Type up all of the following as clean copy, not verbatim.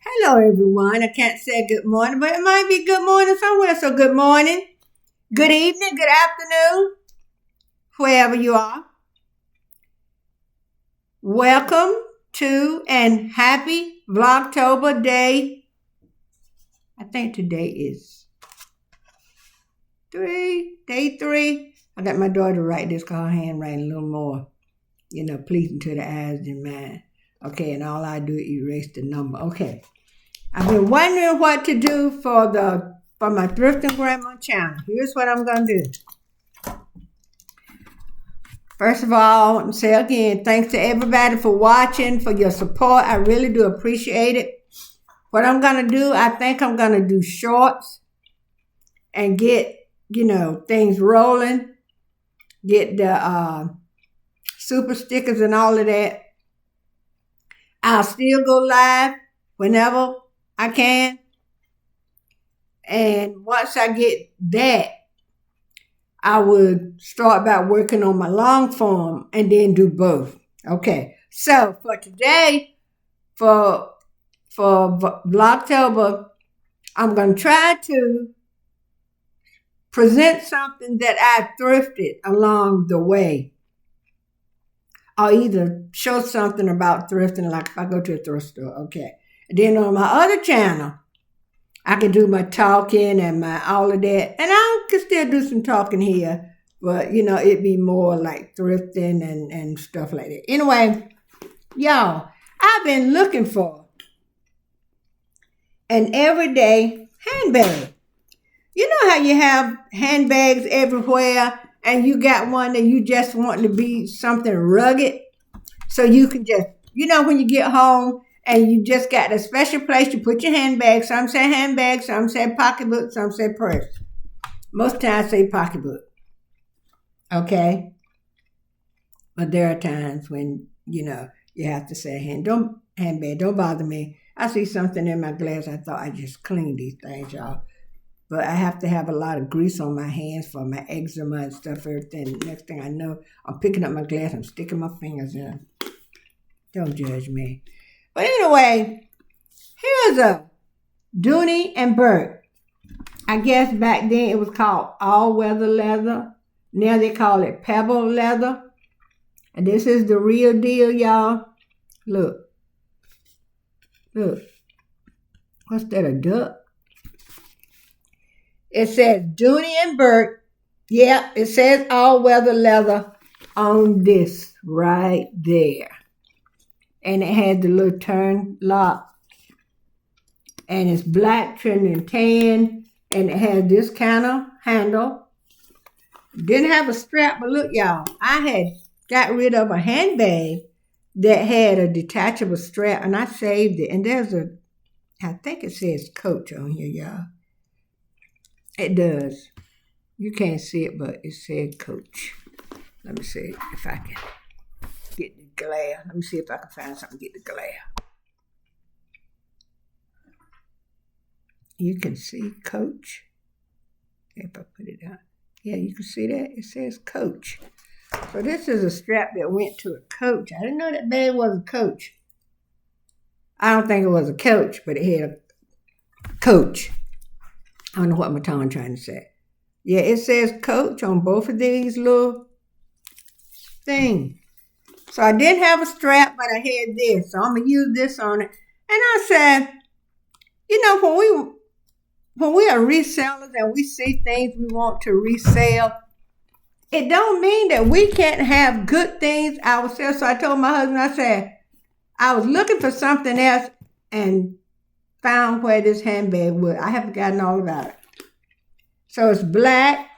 Hello, everyone. I can't say good morning, but it might be good morning somewhere. So, good morning, good evening, good afternoon, wherever you are. Welcome to and happy Vlogtober day. I think today is day three. I got my daughter to write this because her handwriting a little more, pleasing to the eyes than mine. Okay, and all I do is erase the number. Okay. I've been wondering what to do for my Thrifting Grandma channel. Here's what I'm going to do. First of all, I want to say again, thanks to everybody for watching, for your support. I really do appreciate it. What I'm going to do, I think I'm going to do shorts and get, things rolling. Get the super stickers and all of that. I'll still go live whenever I can. And once I get that, I would start about working on my long form and then do both. Okay. So for today, for Vlogtober, I'm going to try to present something that I thrifted along the way. I'll either show something about thrifting, like if I go to a thrift store. Okay. And then on my other channel, I can do my talking and my all of that. And I can still do some talking here, but, it'd be more like thrifting and stuff like that. Anyway, y'all, I've been looking for an everyday handbag. You know how you have handbags everywhere and you got one that you just want to be something rugged? So you can just, when you get home, and you just got a special place you put your handbag. Some say handbag, some say pocketbook, some say purse. Most times I say pocketbook. Okay? But there are times when, you have to say handbag. Don't bother me. I see something in my glass. I thought I just cleaned these things, y'all. But I have to have a lot of grease on my hands for my eczema and stuff, everything. Next thing I know, I'm picking up my glass. I'm sticking my fingers in. Don't judge me. But anyway, here's a Dooney&Bourke. I guess back then it was called all-weather leather. Now they call it pebble leather. And this is the real deal, y'all. Look. What's that, a duck? It says Dooney&Bourke. Yeah, it says all-weather leather on this right there. And it had the little turn lock. And it's black, trimmed and tan. And it had this kind of handle. Didn't have a strap, but look, y'all. I had got rid of a handbag that had a detachable strap. And I saved it. And there's I think it says Coach on here, y'all. It does. You can't see it, but it said Coach. Let me see if I can get the glare. Let me see if I can find something to get the glare. You can see Coach. If I put it down. Yeah, you can see that. It says Coach. So this is a strap that went to a Coach. I didn't know that bag was a Coach. I don't think it was a Coach, but it had a Coach. I don't know what my tongue trying to say. Yeah, it says Coach on both of these little things. So I didn't have a strap, but I had this. So I'm going to use this on it. And I said, when we are resellers and we see things we want to resell, it don't mean that we can't have good things ourselves. So I told my husband, I said, I was looking for something else and found where this handbag was. I have forgotten all about it. So it's black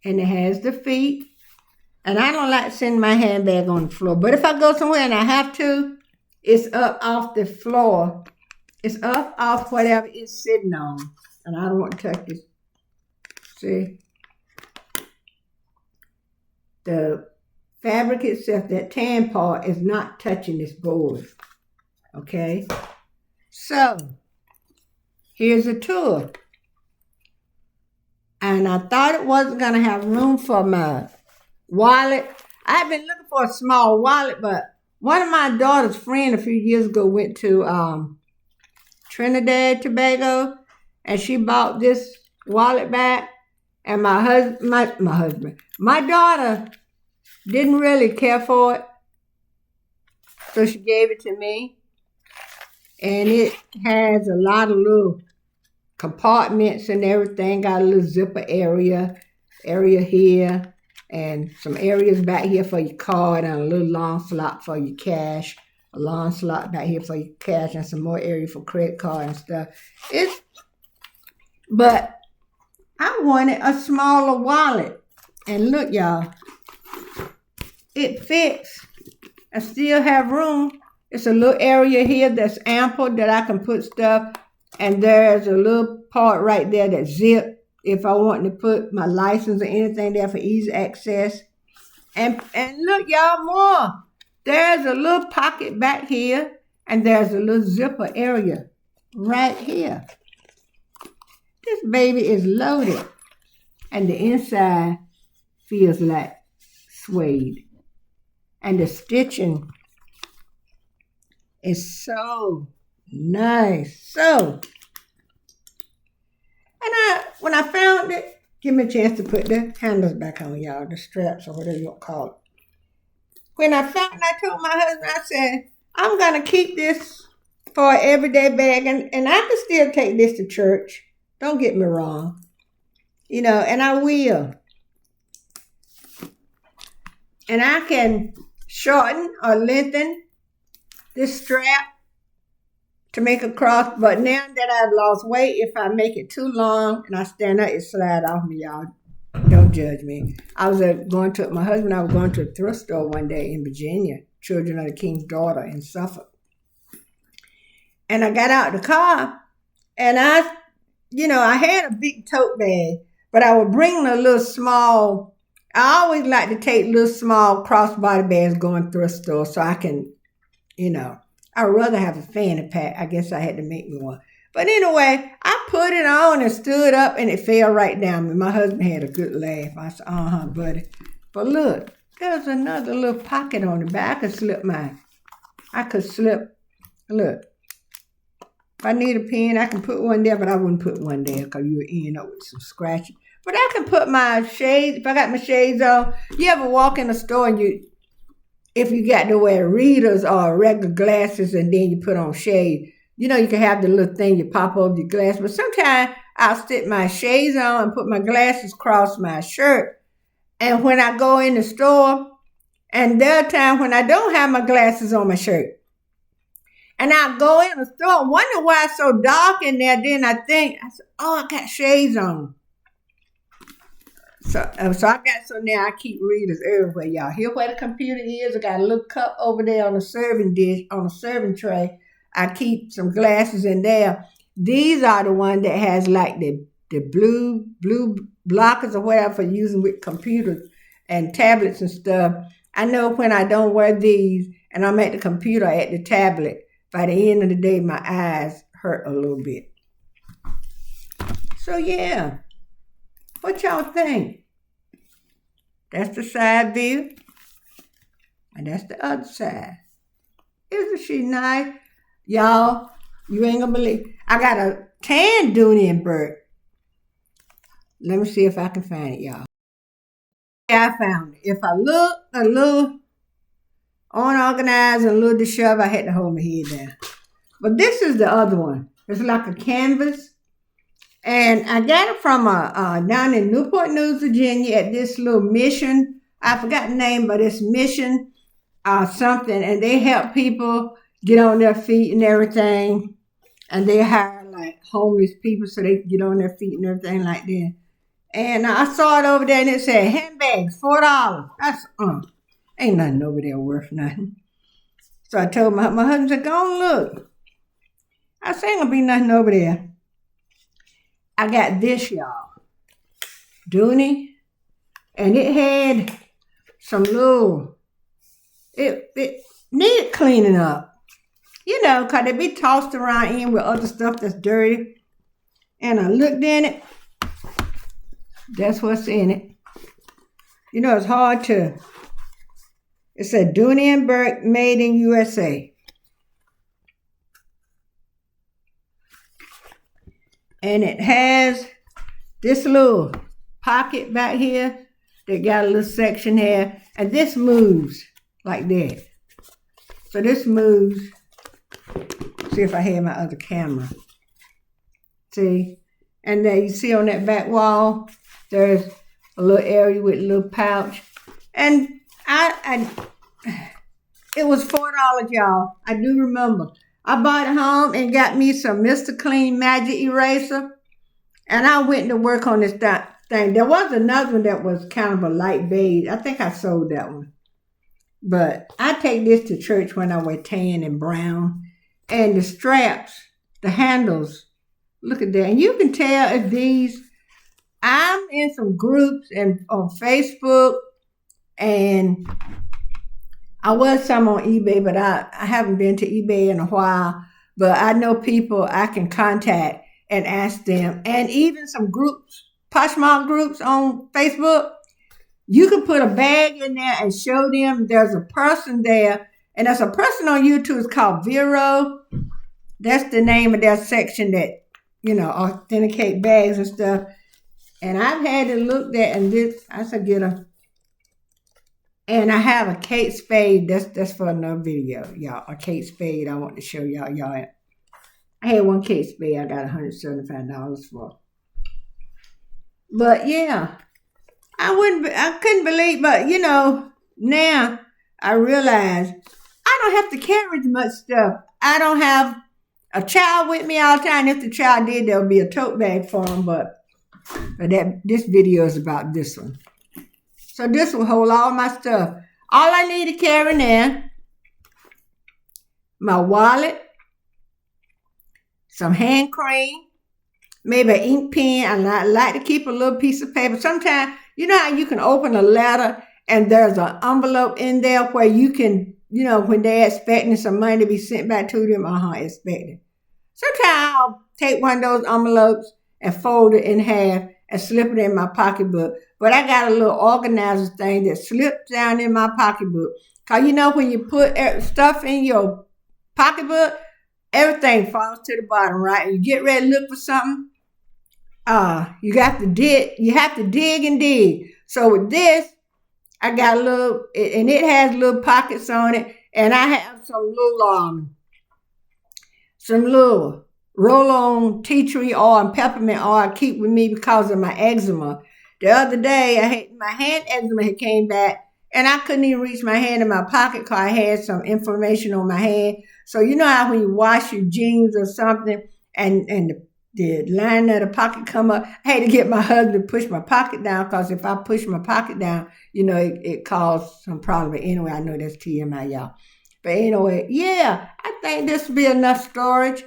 and it has the feet. And I don't like sending my handbag on the floor. But if I go somewhere and I have to, it's up off the floor. It's up off whatever it's sitting on. And I don't want to touch this. See? The fabric itself, that tan part, is not touching this board. Okay? So, here's a tour. And I thought it wasn't going to have room for my wallet. I've been looking for a small wallet, but one of my daughter's friends a few years ago went to Trinidad, Tobago, and she bought this wallet back. And my daughter didn't really care for it, so she gave it to me. And it has a lot of little compartments and everything. Got a little zipper area here, and some areas back here for your card, and a little long slot for your cash. A long slot back here for your cash, and some more area for credit card and stuff. But I wanted a smaller wallet. And look, y'all, it fits. I still have room. It's a little area here that's ample that I can put stuff. And there's a little part right there that zip if I want to put my license or anything there for easy access. And look, y'all, more. There's a little pocket back here, and there's a little zipper area right here. This baby is loaded, and the inside feels like suede. And the stitching is so nice. So, and when I found it, give me a chance to put the handles back on, y'all, the straps or whatever you want to call it. When I found it, I told my husband, I said, I'm going to keep this for an everyday bag, and I can still take this to church. Don't get me wrong. You know, and I will. And I can shorten or lengthen this strap to make a cross. But now that I've lost weight, if I make it too long and I stand up, it slide off me, y'all. Don't judge me. I was going to a thrift store one day in Virginia, Children of the King's Daughter in Suffolk. And I got out the car, and I had a big tote bag, but I would bring a little small. I always like to take little small crossbody bags going thrift store so I can, I'd rather have a fanny pack. I guess I had to make me one. But anyway, I put it on and stood up, and it fell right down. My husband had a good laugh. I said, buddy. But look, there's another little pocket on the back. I could slip, look. If I need a pen, I can put one there, but I wouldn't put one there because you would end up with some scratching. But I can put my shades, if I got my shades on. You ever walk in a store and if you got to wear readers or regular glasses and then you put on shades, you can have the little thing you pop over your glass. But sometimes I'll stick my shades on and put my glasses across my shirt. And when I go in the store, and there are times when I don't have my glasses on my shirt. And I go in the store, wonder why it's so dark in there. Then I said, I got shades on. So now I keep readers everywhere, y'all. Here where the computer is, I got a little cup over there on a serving dish, on a serving tray. I keep some glasses in there. These are the ones that has like the blue blockers or whatever for using with computers and tablets and stuff. I know when I don't wear these and I'm at the computer, at the tablet, by the end of the day, my eyes hurt a little bit. So yeah, what y'all think? That's the side view, and that's the other side. Isn't she nice? Y'all, you ain't gonna believe. I got a tan Dooney&Bourke. Let me see if I can find it, y'all. Yeah, I found it. If I look a little unorganized and a little disheveled, I had to hold my head down. But this is the other one. It's like a canvas. And I got it from down in Newport News, Virginia at this little mission. I forgot the name, but it's mission something. And they help people get on their feet and everything. And they hire like homeless people so they can get on their feet and everything like that. And I saw it over there and it said, handbags, $4. I said, ain't nothing over there worth nothing. So I told my husband, said, go and look. I said, ain't gonna be nothing over there. I got this, y'all. Dooney. And it had some little, it needed cleaning up. Because they be tossed around in with other stuff that's dirty. And I looked in it. That's what's in it. It's hard to. It said Dooney&Bourke made in USA. And it has this little pocket back here. They got a little section here. And this moves like that. So this moves. See if I have my other camera. See? And then you see on that back wall, there's a little area with a little pouch. And it was $4, y'all. I do remember. I bought it home and got me some Mr. Clean Magic Eraser. And I went to work on this thing. There was another one that was kind of a light beige. I think I sold that one. But I take this to church when I wear tan and brown. And the straps, the handles, look at that. And you can tell if these, I'm in some groups and on Facebook. And I was some on eBay, but I haven't been to eBay in a while. But I know people I can contact and ask them. And even some groups, Poshmark groups on Facebook, you can put a bag in there and show them there's a person there. And there's a person on YouTube, it's called Vero. That's the name of that section that, authenticate bags and stuff. And I've had it looked at, and this, I said, get a. And I have a Kate Spade. That's for another video, y'all. A Kate Spade I want to show y'all. I had one Kate Spade I got $175 for. But yeah, I couldn't believe, but now I realize I don't have to carry as much stuff. I don't have a child with me all the time. If the child did, there would be a tote bag for him, but this video is about this one. So this will hold all my stuff. All I need to carry now, my wallet, some hand cream, maybe an ink pen. I like to keep a little piece of paper. Sometimes, you know how you can open a letter and there's an envelope in there where you can, when they're expecting some money to be sent back to them, expecting. Sometimes I'll take one of those envelopes and fold it in half and slip it in my pocketbook. But I got a little organizer thing that slips down in my pocketbook. Because when you put stuff in your pocketbook, everything falls to the bottom, right? You get ready to look for something, you have to dig and dig. So with this, I got a little, and it has little pockets on it. And I have some little roll-on tea tree oil and peppermint oil I keep with me because of my eczema. The other day, my hand eczema had came back, and I couldn't even reach my hand in my pocket because I had some inflammation on my hand. So you know how when you wash your jeans or something, and the line of the pocket come up, I had to get my husband to push my pocket down because if I push my pocket down, it caused some problem. But anyway, I know that's TMI, y'all. But anyway, yeah, I think this will be enough storage.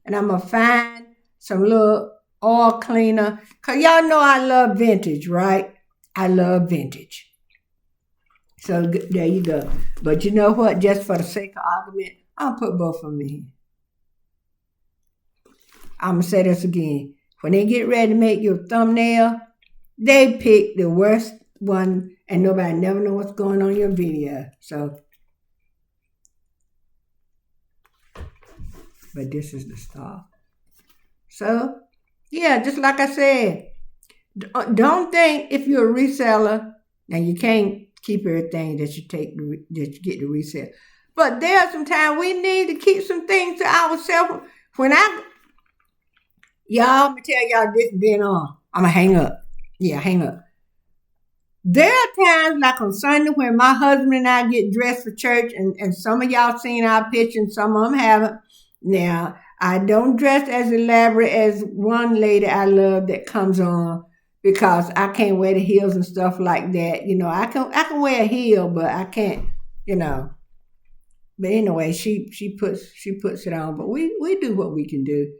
And I'm going to find some little oil cleaner. Because y'all know I love vintage, right? I love vintage. So there you go. But you know what? Just for the sake of argument, I'll put both of them in here. I'm going to say this again. When they get ready to make your thumbnail, they pick the worst one and nobody never know what's going on in your video. So, but this is the start. So, yeah, just like I said, don't think if you're a reseller, now you can't keep everything that you get to resell. But there's some time we need to keep some things to ourselves. Y'all, let me tell y'all this being on. I'm going to hang up. Yeah, hang up. There are times like on Sunday when my husband and I get dressed for church, and some of y'all seen our picture and some of them haven't. Now, I don't dress as elaborate as one lady I love that comes on because I can't wear the heels and stuff like that. I can wear a heel, but I can't, But anyway, she puts it on. But we do what we can do.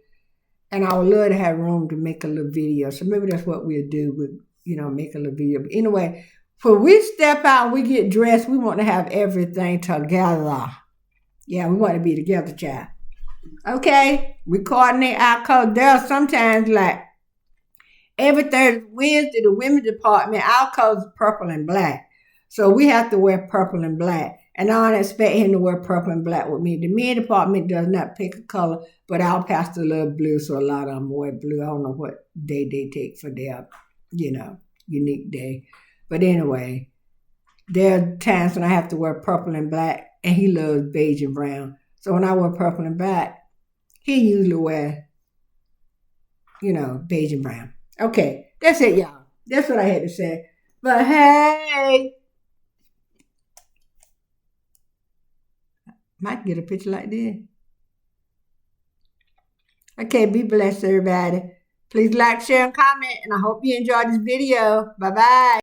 And I would love to have room to make a little video. So maybe that's what we'll do with, make a little video. But anyway, when we step out, we get dressed, we want to have everything together. Yeah, we want to be together, child. Okay? We coordinate our colors. There are sometimes like every Thursday, Wednesday, the women's department, our colors are purple and black. So we have to wear purple and black. And I don't expect him to wear purple and black with me. The men department does not pick a color, but our pastor loves blue, so a lot of them wear blue. I don't know what day they take for their, unique day. But anyway, there are times when I have to wear purple and black, and he loves beige and brown. So when I wear purple and black, he usually wear, beige and brown. Okay, that's it, y'all. That's what I had to say. But hey, might get a picture like this. Okay, be blessed, everybody. Please like, share, and comment, and I hope you enjoyed this video. Bye-bye.